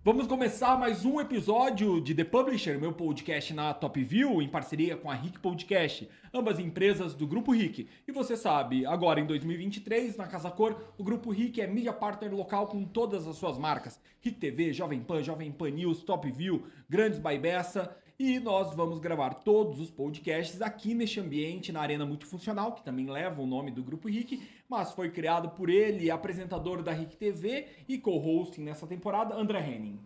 Vamos começar mais um episódio de The Publisher, meu podcast na Top View, em parceria com a Rick Podcast, ambas empresas do Grupo Rick. E você sabe, agora em 2023, na Casa Cor, o Grupo Rick é mídia partner local com todas as suas marcas. Rick TV, Jovem Pan News, Top View, Grandes Baibessa. E nós vamos gravar todos os podcasts aqui neste ambiente, na Arena Multifuncional, que também leva o nome do Grupo Rick, mas foi criado por ele, apresentador da Rick TV e co-hosting nessa temporada, André Henning.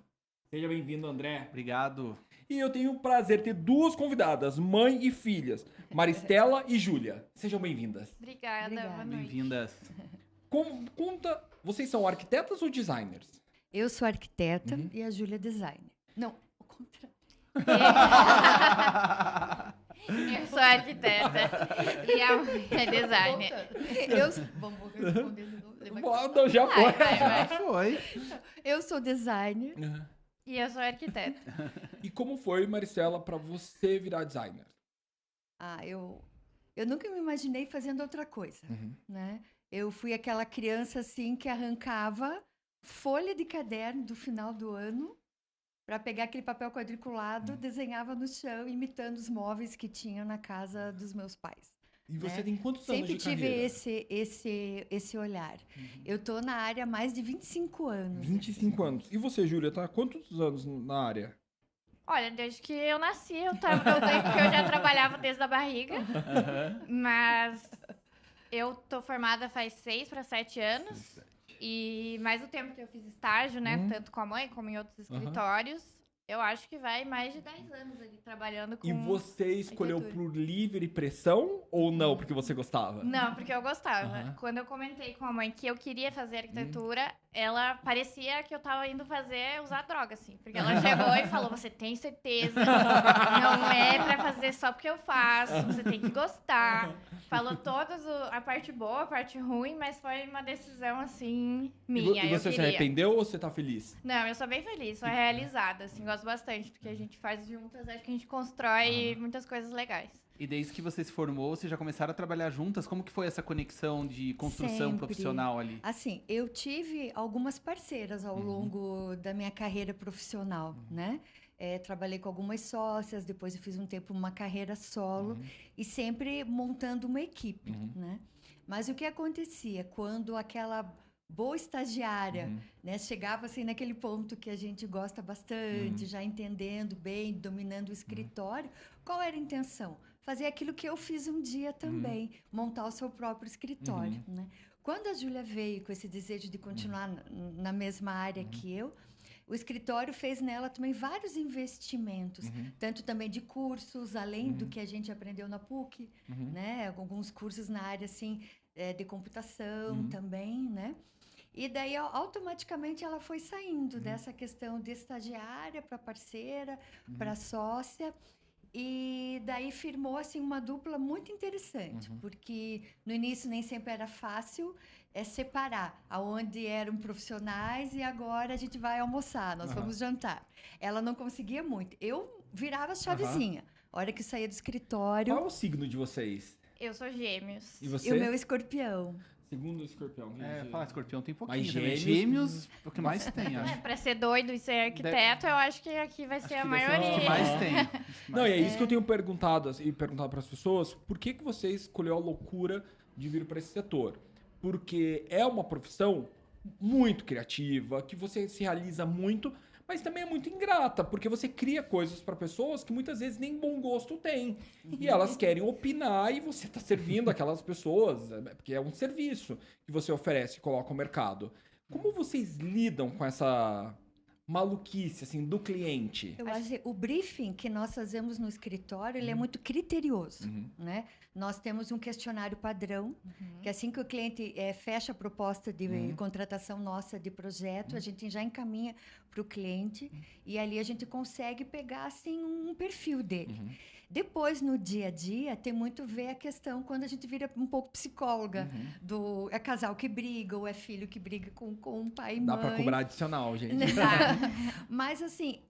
Seja bem-vindo, André. Obrigado. E eu tenho o prazer de ter duas convidadas, mãe e filhas, Maristela e Júlia. Sejam bem-vindas. Obrigada, boa noite. Bem-vindas. Conta, vocês são arquitetas ou designers? Eu sou arquiteta e a Júlia é designer. Não, o contrário. Eu sou arquiteta e a mãe é designer. Vamos responder de novo. Não, já foi. Vai. Foi. Eu sou designer. E eu sou arquiteta. E como foi, Maristela, pra você virar designer? Eu nunca me imaginei fazendo outra coisa, né? Eu fui aquela criança assim que arrancava folha de caderno do final do ano para pegar aquele papel quadriculado, desenhava no chão, imitando os móveis que tinha na casa dos meus pais. E você né? tem quantos anos Sempre de tive carreira? esse olhar. Eu tô na área há mais de 25 anos. 25 anos. E você, Júlia, tá há quantos anos na área? Olha, desde que eu nasci, eu já trabalhava desde a barriga. Mas eu tô formada faz 6 para 7 anos. E mais o tempo que eu fiz estágio, né? Tanto com a mãe como em outros escritórios. Eu acho que vai mais de 10 anos ali trabalhando com... E você escolheu arquitetura. por livre pressão ou não, porque você gostava? Não, porque eu gostava. Quando eu comentei com a mãe que eu queria fazer arquitetura, ela parecia que eu tava indo usar droga, assim. Porque ela chegou e falou, você tem certeza? Não é pra fazer só porque eu faço, você tem que gostar. Falou a parte boa, a parte ruim, mas foi uma decisão, assim, minha. E você se arrependeu ou você tá feliz? Não, eu sou bem feliz, sou realizada, assim, gosto bastante do que a gente faz juntas, acho que a gente constrói muitas coisas legais. E desde que você se formou, vocês já começaram a trabalhar juntas? Como que foi essa conexão de construção Sempre. profissional ali? Assim, eu tive algumas parceiras ao longo da minha carreira profissional, né? Trabalhei com algumas sócias, depois eu fiz um tempo uma carreira solo e sempre montando uma equipe, né? Mas o que acontecia quando aquela boa estagiária, né, chegava assim naquele ponto que a gente gosta bastante, já entendendo bem, dominando o escritório, qual era a intenção? Fazer aquilo que eu fiz um dia também, montar o seu próprio escritório, né? Quando a Júlia veio com esse desejo de continuar na mesma área que eu, o escritório fez nela também vários investimentos, tanto também de cursos, além do que a gente aprendeu na PUC, né? Alguns cursos na área assim, de computação também, né? E daí, automaticamente, ela foi saindo dessa questão de estagiária para parceira, para sócia. E daí firmou assim, uma dupla muito interessante, porque no início nem sempre era fácil separar aonde eram profissionais e agora a gente vai almoçar, nós vamos jantar. Ela não conseguia muito. Eu virava a chavezinha. A hora que saía do escritório... Qual é o signo de vocês? Eu sou gêmeos. E você? E o meu escorpião. Segundo o escorpião. Fala, escorpião tem pouquinho Mas também. Gêmeos, o que mais tem, acho. Pra ser doido e ser arquiteto, eu acho que aqui vai ser a Que vai ser os maioria. que mais tem. Não, e é isso que eu tenho perguntado para as pessoas. Por que você escolheu a loucura de vir para esse setor? Porque é uma profissão muito criativa, que você se realiza muito, mas também é muito ingrata, porque você cria coisas para pessoas que muitas vezes nem bom gosto têm. E elas querem opinar e você está servindo aquelas pessoas, porque é um serviço que você oferece e coloca ao mercado. Como vocês lidam com essa maluquice, assim, do cliente? Eu acho que o briefing que nós fazemos no escritório, ele é muito criterioso, né? Nós temos um questionário padrão, que assim que o cliente fecha a proposta de contratação nossa de projeto, a gente já encaminha para o cliente e ali a gente consegue pegar, assim, um perfil dele. Depois, no dia a dia, tem muito a ver a questão quando a gente vira um pouco psicóloga, é casal que briga ou é filho que briga com pai e mãe. Dá para cobrar adicional, gente. Mas, assim,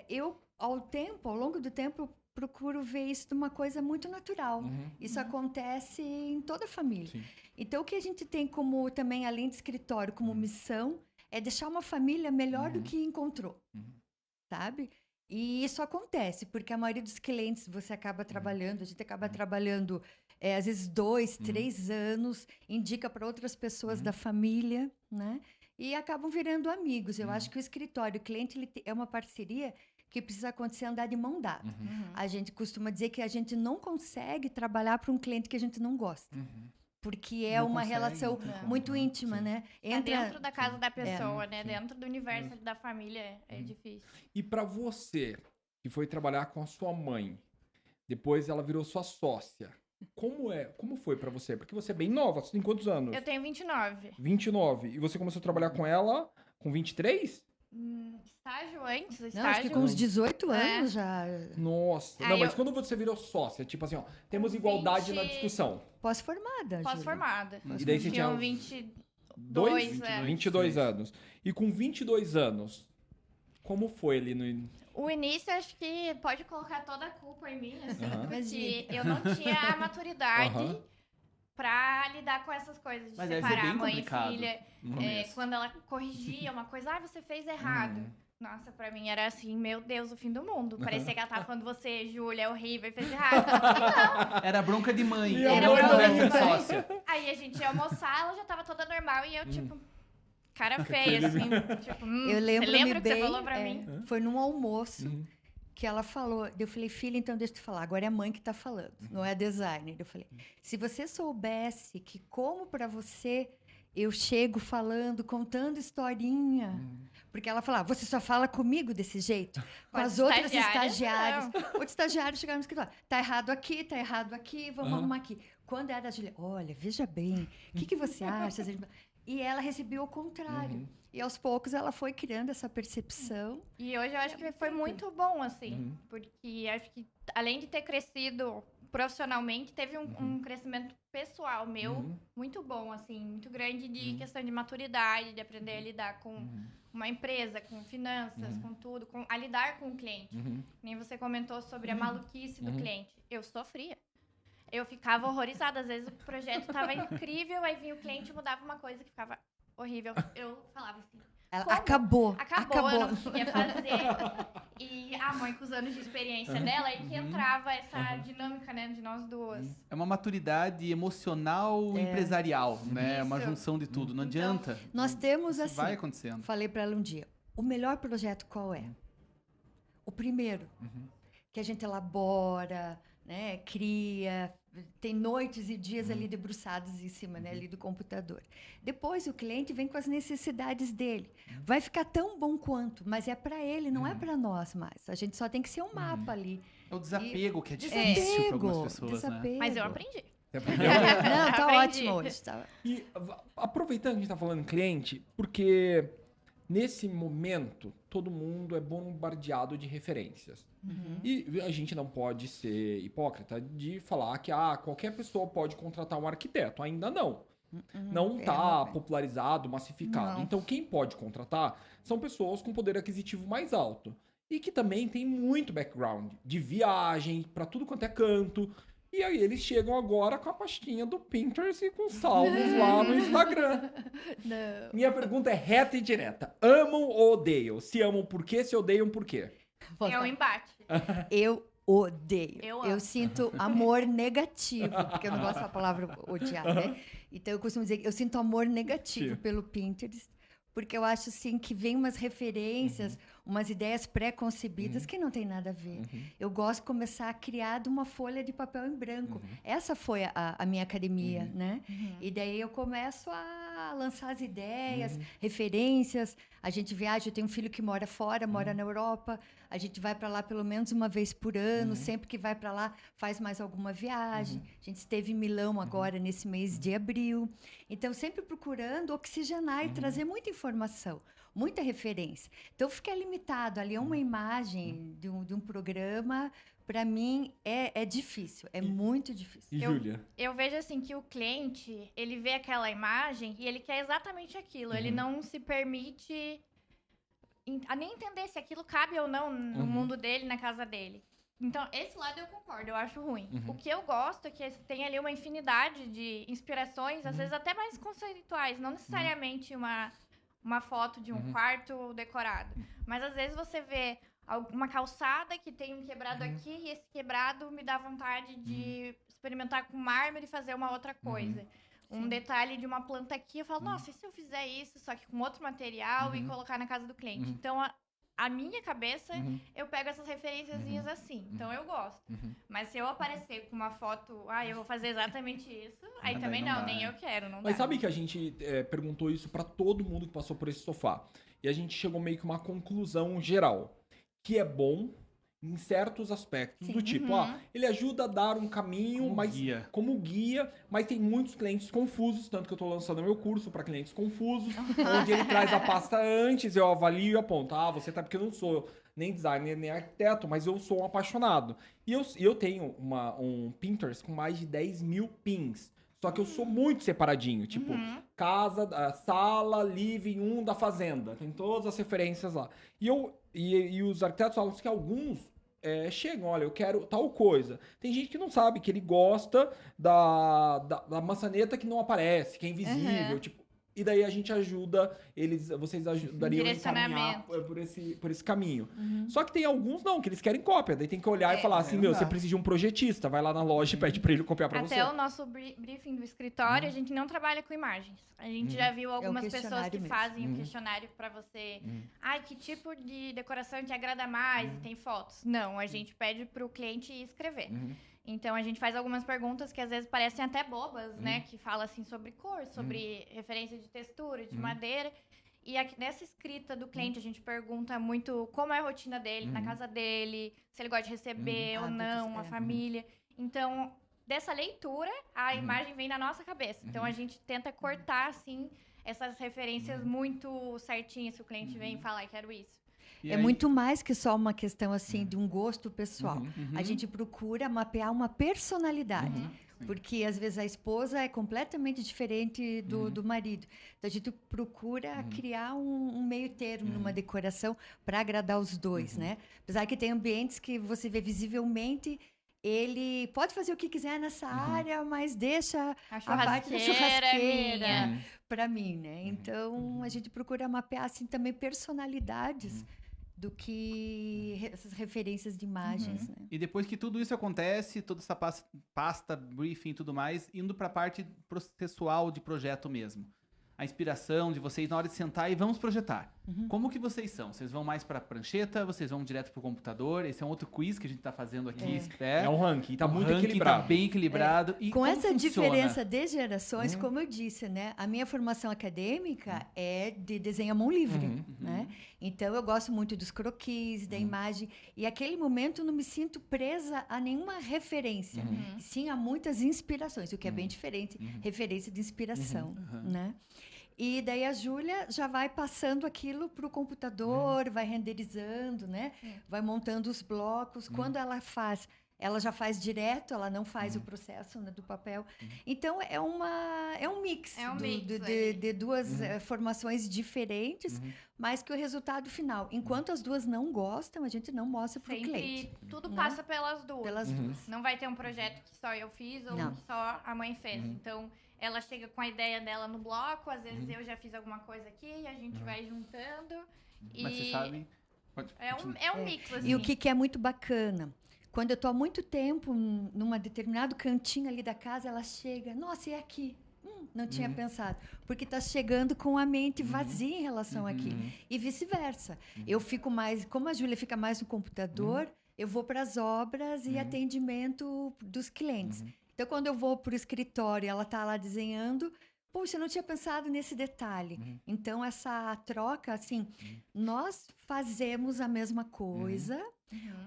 eu, ao longo do tempo, procuro ver isso de uma coisa muito natural. Isso acontece em toda a família. Sim. Então, o que a gente tem como, também, além de escritório, como missão, é deixar uma família melhor do que encontrou, sabe? E isso acontece, porque a maioria dos clientes você acaba trabalhando, a gente acaba trabalhando, às vezes 2, 3 anos, indica para outras pessoas da família, né? E acabam virando amigos. Eu acho que o escritório, o cliente, é uma parceria que precisa acontecer andar de mão dada. A gente costuma dizer que a gente não consegue trabalhar para um cliente que a gente não gosta. Porque é uma relação muito íntima, né? Dentro da casa da pessoa, né? Dentro do universo da família é difícil. E pra você, que foi trabalhar com a sua mãe, depois ela virou sua sócia, como foi pra você? Porque você é bem nova, você tem quantos anos? Eu tenho 29. 29. E você começou a trabalhar com ela com 23? Estágio antes, Não, acho que com uns 18 anos já. Nossa. Aí Não, mas quando você virou sócia, tipo assim, ó, temos igualdade na discussão. Pós-formada. Pós-formada. E daí você tinha 22 anos. E com 22 anos, como foi ali no... O início, acho que pode colocar toda a culpa em mim, assim, Aham. porque eu não tinha a maturidade Aham. pra lidar com essas coisas, de Mas deve ser separar bem mãe e complicado filha. no começo. Quando ela corrigia uma coisa, você fez errado. Nossa, pra mim era assim, meu Deus, o fim do mundo. Parecia que ela tava falando, você, Júlia, é horrível, e fez errado. E não. Era bronca de mãe. E Era a mãe conversa da de sócia. Aí a gente ia almoçar, ela já tava toda normal, e eu, tipo, cara feia, assim. Tipo, Eu lembro você lembra o que bem, você falou pra mim? foi num almoço que ela falou. Eu falei, filha, então deixa eu te falar. Agora é a mãe que tá falando, não é a designer. Eu falei, se você soubesse que como pra você eu chego falando, contando historinha. Porque ela falava, você só fala comigo desse jeito? Com as outras estagiárias. Outros estagiários chegaram no escritório. Tá errado aqui, vamos arrumar aqui. Quando era a Júlia, olha, veja bem, o que você acha? E ela recebeu o contrário. E aos poucos ela foi criando essa percepção. E hoje eu acho que foi muito bom, assim. Porque acho que, além de ter crescido profissionalmente, teve um crescimento pessoal meu muito bom, assim. Muito grande de questão de maturidade, de aprender a lidar com uma empresa, com finanças, com tudo. A lidar com o cliente. Nem você comentou sobre a maluquice do cliente. Eu sofria. Eu ficava horrorizada. Às vezes o projeto estava incrível, aí vinha o cliente e mudava uma coisa que ficava horrível. Eu falava assim... Ela como? acabou. Eu não conseguia fazer. E a mãe, com os anos de experiência dela, aí que entrava essa dinâmica, né, de nós duas. É uma maturidade emocional empresarial, né? Uma Isso. junção de tudo. Não adianta. Nós temos Isso assim. vai acontecendo. Falei para ela um dia, o melhor projeto qual é? O primeiro, que a gente elabora, né, cria, tem noites e dias ali debruçados em cima, né, ali do computador. Depois o cliente vem com as necessidades dele. Vai ficar tão bom quanto, mas é para ele, não é para nós mais. A gente só tem que ser um mapa ali. É o desapego que é Desapego, difícil para algumas pessoas, né? desapego. Mas eu aprendi. Você aprendeu? Não, tá Aprendi. ótimo hoje. Tá... E aproveitando que a gente tá falando em cliente, porque nesse momento todo mundo é bombardeado de referências. E a gente não pode ser hipócrita de falar que qualquer pessoa pode contratar um arquiteto. Ainda não. Não está popularizado, massificado. Não. Então, quem pode contratar são pessoas com poder aquisitivo mais alto. E que também tem muito background de viagem para tudo quanto é canto. E aí eles chegam agora com a pastinha do Pinterest e com salvos lá no Instagram. Não. Minha pergunta é reta e direta. Amam ou odeiam? Se amam por quê? Se odeiam por quê? É um embate. Eu odeio. Eu amo. Eu sinto amor negativo, porque eu não gosto da palavra odiar, né? Então eu costumo dizer que eu sinto amor negativo pelo Pinterest, porque eu acho assim que vem umas referências, umas ideias pré-concebidas que não tem nada a ver. Eu gosto de começar a criar de uma folha de papel em branco. Essa foi a minha academia, né? E daí eu começo a lançar as ideias, referências. A gente viaja, eu tenho um filho que mora fora, mora na Europa. A gente vai para lá pelo menos uma vez por ano. Sempre que vai para lá, faz mais alguma viagem. A gente esteve em Milão agora, nesse mês de abril. Então, sempre procurando oxigenar e trazer muita informação, muita referência. Então, ficar limitado ali a uma imagem de um programa, para mim, é difícil. É muito difícil. E Júlia? Eu vejo assim que o cliente, ele vê aquela imagem e ele quer exatamente aquilo. Ele não se permite a nem entender se aquilo cabe ou não no mundo dele, na casa dele. Então, esse lado eu concordo, eu acho ruim. O que eu gosto é que tem ali uma infinidade de inspirações, às vezes até mais conceituais, não necessariamente uma uma foto de um quarto decorado. Mas às vezes você vê uma calçada que tem um quebrado aqui e esse quebrado me dá vontade de experimentar com mármore e fazer uma outra coisa. Um detalhe de uma planta aqui, eu falo, nossa, e se eu fizer isso, só que com outro material e colocar na casa do cliente? Então, a minha cabeça, eu pego essas referenciazinhas assim. Então, eu gosto. Mas se eu aparecer com uma foto, eu vou fazer exatamente isso, aí também não, nem eu quero, não dá. Mas sabe que a gente perguntou isso pra todo mundo que passou por esse sofá. E a gente chegou meio que uma conclusão geral. Que é bom em certos aspectos, do tipo, ele ajuda a dar um caminho como guia, mas tem muitos clientes confusos, tanto que eu tô lançando meu curso para clientes confusos, onde ele traz a pasta antes, eu avalio e aponto, você tá porque eu não sou nem designer, nem arquiteto, mas eu sou um apaixonado. E eu tenho um Pinterest com mais de 10 mil pins. Só que eu sou muito separadinho, tipo, casa, sala, living, da fazenda. Tem todas as referências lá. E os arquitetos falam que alguns chegam, olha, eu quero tal coisa. Tem gente que não sabe, que ele gosta da maçaneta que não aparece, que é invisível, tipo... E daí a gente ajuda vocês ajudariam a encaminhar por esse caminho. Só que tem alguns não, que eles querem cópia. Daí tem que olhar e falar assim, você precisa de um projetista. Vai lá na loja e pede pra ele copiar pra você. Até o nosso briefing do escritório, a gente não trabalha com imagens. A gente já viu algumas pessoas que fazem o questionário pra você. Que tipo de decoração te agrada mais? E tem fotos. Não, a gente pede pro cliente escrever. Então, a gente faz algumas perguntas que às vezes parecem até bobas, né? Que fala assim sobre cor, sobre referência de textura, de madeira. E aqui, nessa escrita do cliente, a gente pergunta muito como é a rotina dele, na casa dele, se ele gosta de receber ou não, a família. Então, dessa leitura, a imagem vem na nossa cabeça. Então, a gente tenta cortar, assim, essas referências muito certinhas. Se o cliente vem e fala, quero isso. Muito mais que só uma questão assim de um gosto pessoal. A gente procura mapear uma personalidade. Porque às vezes a esposa é completamente diferente do marido. Então a gente procura criar um meio termo numa decoração para agradar os dois, né? Apesar que tem ambientes que você vê visivelmente, ele pode fazer o que quiser nessa área, mas deixa a parte da churrasqueira para mim, né? Então a gente procura mapear assim também personalidades do que essas referências de imagens, né? E depois que tudo isso acontece, toda essa pasta, briefing e tudo mais, indo para a parte processual de projeto mesmo. A inspiração de vocês na hora de sentar e vamos projetar. Como que vocês são? Vocês vão mais para prancheta? Vocês vão direto pro computador? Esse é um outro quiz que a gente tá fazendo aqui. É um ranking, tá muito equilibrado. Tá bem equilibrado. E com essa funciona? diferença de gerações, como eu disse, né? A minha formação acadêmica é de desenho à mão livre, né? Então, eu gosto muito dos croquis, da imagem. E aquele momento eu não me sinto presa a nenhuma referência. Sim, a muitas inspirações, o que é bem diferente. Referência de inspiração, né? E daí a Júlia já vai passando aquilo para o computador, vai renderizando, né? Vai montando os blocos. Quando ela já faz direto, ela não faz o processo, né, do papel. Então, é um mix, de duas formações diferentes, mas que o resultado final, enquanto as duas não gostam, a gente não mostra para o cliente. Tudo passa pelas duas. Não vai ter um projeto que só eu fiz ou que só a mãe fez. Então, ela chega com a ideia dela no bloco, às vezes eu já fiz alguma coisa aqui, e a gente vai juntando. Mas você sabe... É um mix, assim. E o que é muito bacana... Quando eu estou há muito tempo num determinado cantinho ali da casa, ela chega, nossa, e aqui? Não tinha pensado. Porque está chegando com a mente vazia em relação àquilo. E vice-versa. Eu fico mais... Como a Júlia fica mais no computador, eu vou para as obras e atendimento dos clientes. Então, quando eu vou para o escritório e ela está lá desenhando... Puxa, eu não tinha pensado nesse detalhe. Então, essa troca, assim... Nós fazemos a mesma coisa...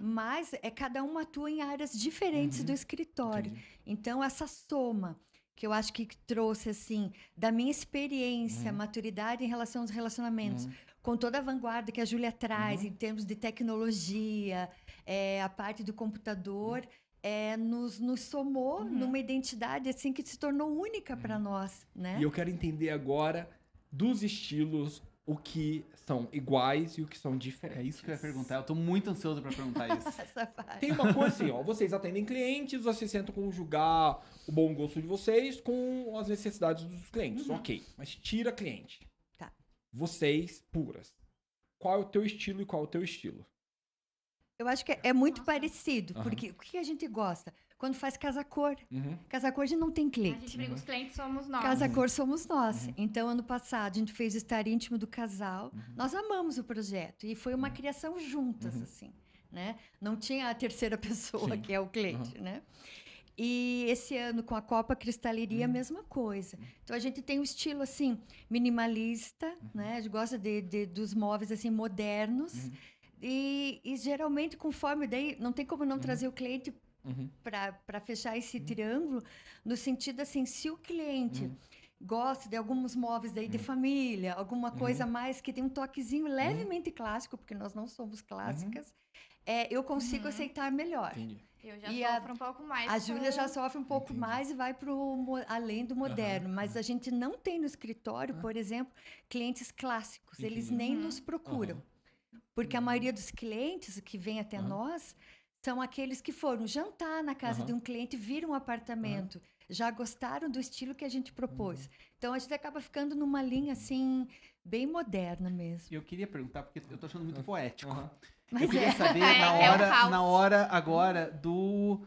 Mas cada um atua em áreas diferentes do escritório. Então, essa soma, que eu acho que trouxe, assim, da minha experiência, maturidade em relação aos relacionamentos, com toda a vanguarda que a Júlia traz em termos de tecnologia, a parte do computador, nos somou numa identidade, assim, que se tornou única para nós, né? E eu quero entender agora dos estilos, o que são iguais e o que são diferentes. É isso que eu ia perguntar. Eu tô muito ansioso para perguntar isso. Tem uma coisa assim, vocês atendem clientes, vocês tentam conjugar o bom gosto de vocês com as necessidades dos clientes. Ok, mas tira cliente. Tá. vocês, puras. Qual é o teu estilo e qual é o teu estilo? Eu acho que é muito parecido, Aham. porque o que a gente gosta? Quando faz casa-cor. Uhum. Casa-cor a gente não tem A gente cliente. briga, os clientes somos nós. Casa-cor somos nós. Então, ano passado, a gente fez o estar íntimo do casal. Nós amamos o projeto. E foi uma criação juntas, assim, né? Não tinha a terceira pessoa, Sim. que é o cliente, né? E esse ano, com a Copa Cristaleria, a mesma coisa. Então, a gente tem um estilo, assim, minimalista, né? A gente gosta dos móveis, assim, modernos. E geralmente, conforme daí, não tem como não trazer o cliente para fechar esse triângulo, no sentido assim, se o cliente gosta de alguns móveis daí de família, alguma coisa mais que tem um toquezinho levemente clássico, porque nós não somos clássicas, eu consigo aceitar melhor. Entendi. Eu já E sofro um pouco mais. A Júlia já sofre um pouco mais e vai para além do moderno. Mas a gente não tem no escritório, por exemplo, clientes clássicos. Eles nem nos procuram. Porque a maioria dos clientes que vêm até nós são aqueles que foram jantar na casa de um cliente, viram um apartamento, já gostaram do estilo que a gente propôs. Então, a gente acaba ficando numa linha, assim, bem moderna mesmo. E eu queria perguntar, porque eu tô achando muito poético. Mas Eu queria saber É um caos. na hora agora do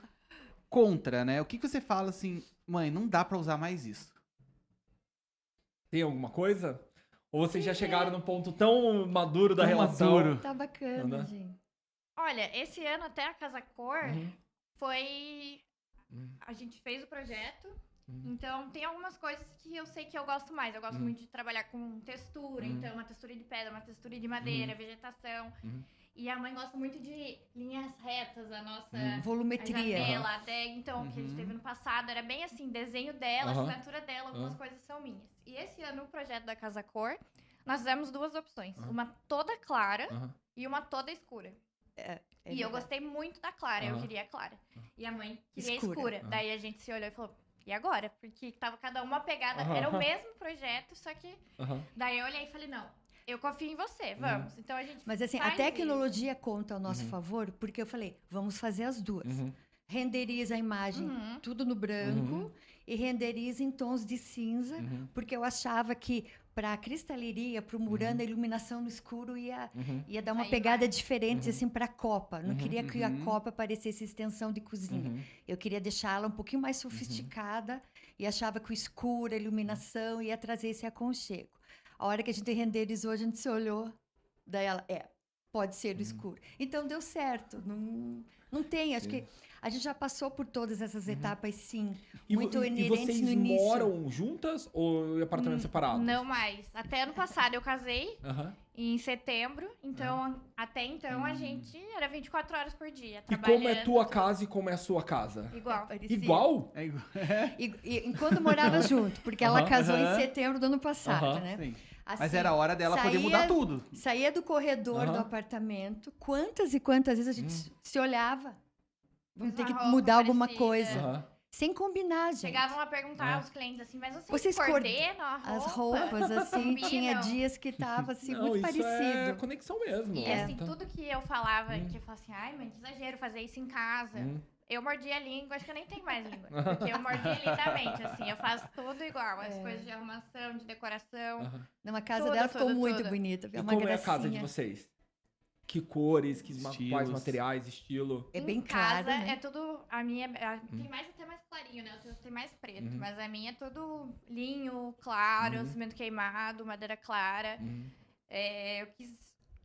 contra, né? O que você fala assim, mãe, não dá pra usar mais isso? Tem alguma coisa? Ou vocês já chegaram num ponto tão maduro da Tão relação? maduro. Tá bacana, Anda. gente. Olha, esse ano até a Casa Cor foi... A gente fez o projeto, então tem algumas coisas que eu sei que eu gosto mais. Eu gosto muito de trabalhar com textura, então uma textura de pedra, uma textura de madeira, vegetação. E a mãe gosta muito de linhas retas, a nossa... Volumetria. A janela, a adega, então, que a gente teve no passado, era bem assim, desenho dela, assinatura dela, algumas coisas são minhas. E esse ano, o projeto da Casa Cor, nós fizemos duas opções. Uma toda clara e uma toda escura. E eu gostei muito da clara, eu queria a clara. E a mãe queria Escura. a escura. Daí a gente se olhou e falou, e agora? Porque tava cada uma pegada, era o mesmo projeto, só que... Daí eu olhei e falei, não, eu confio em você, vamos. Então a gente Mas assim, a faz tecnologia conta ao nosso favor, porque eu falei, vamos fazer as duas. Renderiza a imagem tudo no branco e renderiza em tons de cinza, porque eu achava que para a cristaleria, para o Murano, a iluminação no escuro ia dar uma Aí pegada vai. diferente assim para a copa. Não queria que a copa parecesse extensão de cozinha. Eu queria deixá-la um pouquinho mais sofisticada e achava que o escuro, a iluminação ia trazer esse aconchego. A hora que a gente renderizou, a gente se olhou, daí ela, pode ser o escuro. Então deu certo. Não tem, acho que a gente já passou por todas essas etapas, sim. Muito e inerentes vocês no início. moram juntas ou em apartamentos separados? Não mais. Até ano passado eu casei, em setembro. Então, até então, a gente era 24 horas por dia, E trabalhando. como é tua casa e como é a sua casa? Igual. Parecia. Igual? É igual. E quando morava junto, porque ela casou em setembro do ano passado, né? Sim. Assim, Mas era a hora dela poder mudar tudo. Saía do corredor do apartamento, quantas e quantas vezes a gente se olhava. Vamos ter que Uma roupa mudar alguma parecida. coisa. Sem combinar, gente. Chegavam a perguntar aos clientes assim, mas Vocês coordenam a roupa? As roupas, assim, Combinam? tinha dias que tava assim, Não, muito isso é parecido. conexão mesmo. E assim, Tá. tudo que eu falava, que eu falava assim, ai, mãe, que exagero fazer isso em casa. Eu mordia a língua, acho que eu nem tenho mais língua. Porque eu mordia lindamente, assim, eu faço tudo igual. As coisas de arrumação, de decoração. Não, a casa Tudo, dela ficou tudo, muito tudo. bonita. E É uma como é a gracinha. casa de vocês? Que cores, quais Estilos. materiais, estilo? É bem Em claro, casa né? é tudo, a minha, tem mais até mais clarinho, né? O teu tem mais preto, mas a minha é tudo linho, claro, cimento queimado, madeira clara.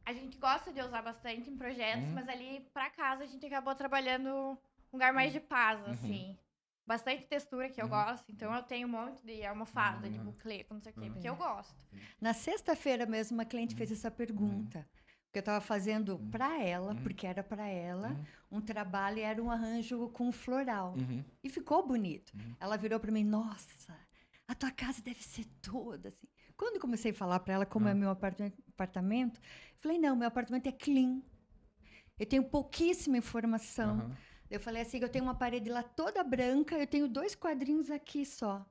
A gente gosta de usar bastante em projetos, mas ali pra casa a gente acabou trabalhando um lugar mais de paz, assim. Bastante textura que eu gosto, então eu tenho um monte de almofada, de buclê, não sei o quê, porque eu gosto. Na sexta-feira mesmo, uma cliente fez essa pergunta. Porque eu estava fazendo para ela, porque era para ela, um trabalho e era um arranjo com floral. E ficou bonito. Ela virou para mim, nossa, a tua casa deve ser toda assim. Quando eu comecei a falar para ela como é meu apartamento, eu falei, não, meu apartamento é clean. Eu tenho pouquíssima informação. Eu falei assim, eu tenho uma parede lá toda branca, eu tenho 2 quadrinhos aqui só.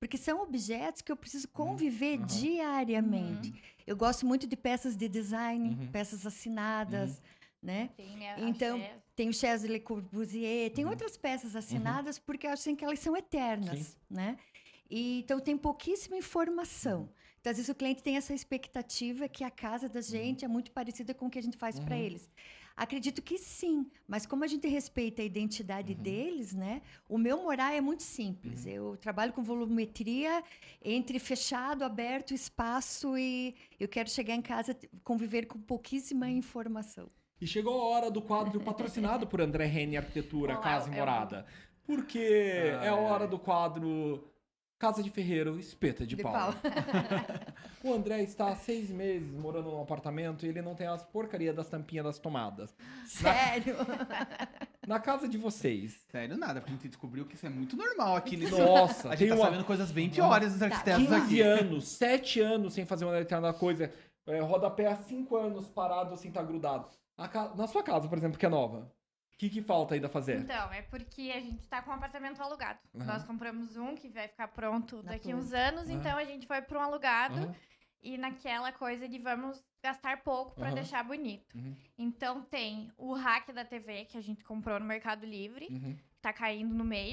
Porque são objetos que eu preciso conviver diariamente. Eu gosto muito de peças de design, peças assinadas, né? Tem a Então, Chef. tem o Chess de Le Corbusier, tem outras peças assinadas porque eu acho assim, que elas são eternas, né? E, então, tem pouquíssima informação. Então, às vezes, o cliente tem essa expectativa que a casa da gente é muito parecida com o que a gente faz para eles. Acredito que sim, mas como a gente respeita a identidade deles, né? O meu morar é muito simples. Eu trabalho com volumetria entre fechado, aberto, espaço e eu quero chegar em casa, conviver com pouquíssima informação. E chegou a hora do quadro patrocinado por André Reni Arquitetura, Olá, Casa e Morada. Porque é hora do quadro Casa de Ferreiro, Espeta de Pau. O André está há 6 meses morando num apartamento e ele não tem as porcarias das tampinhas das tomadas. Sério? Na casa de vocês. Sério, nada, porque a gente descobriu que isso é muito normal aqui nesse... Nossa, A tem gente tá uma... sabendo coisas bem piores dos arquitetos 15 aqui. anos, 7 anos sem fazer uma determinada coisa. Rodapé há 5 anos parado sem estar grudado. Na sua casa, por exemplo, que é nova. O que falta ainda fazer? Então, é porque a gente tá com um apartamento alugado. Uhum. Nós compramos um que vai ficar pronto Na daqui planta. uns anos, então a gente foi para um alugado Uhum. e naquela coisa de vamos gastar pouco para Uhum. deixar bonito. Uhum. Então tem o rack da TV que a gente comprou no Mercado Livre, Uhum. tá caindo no meio.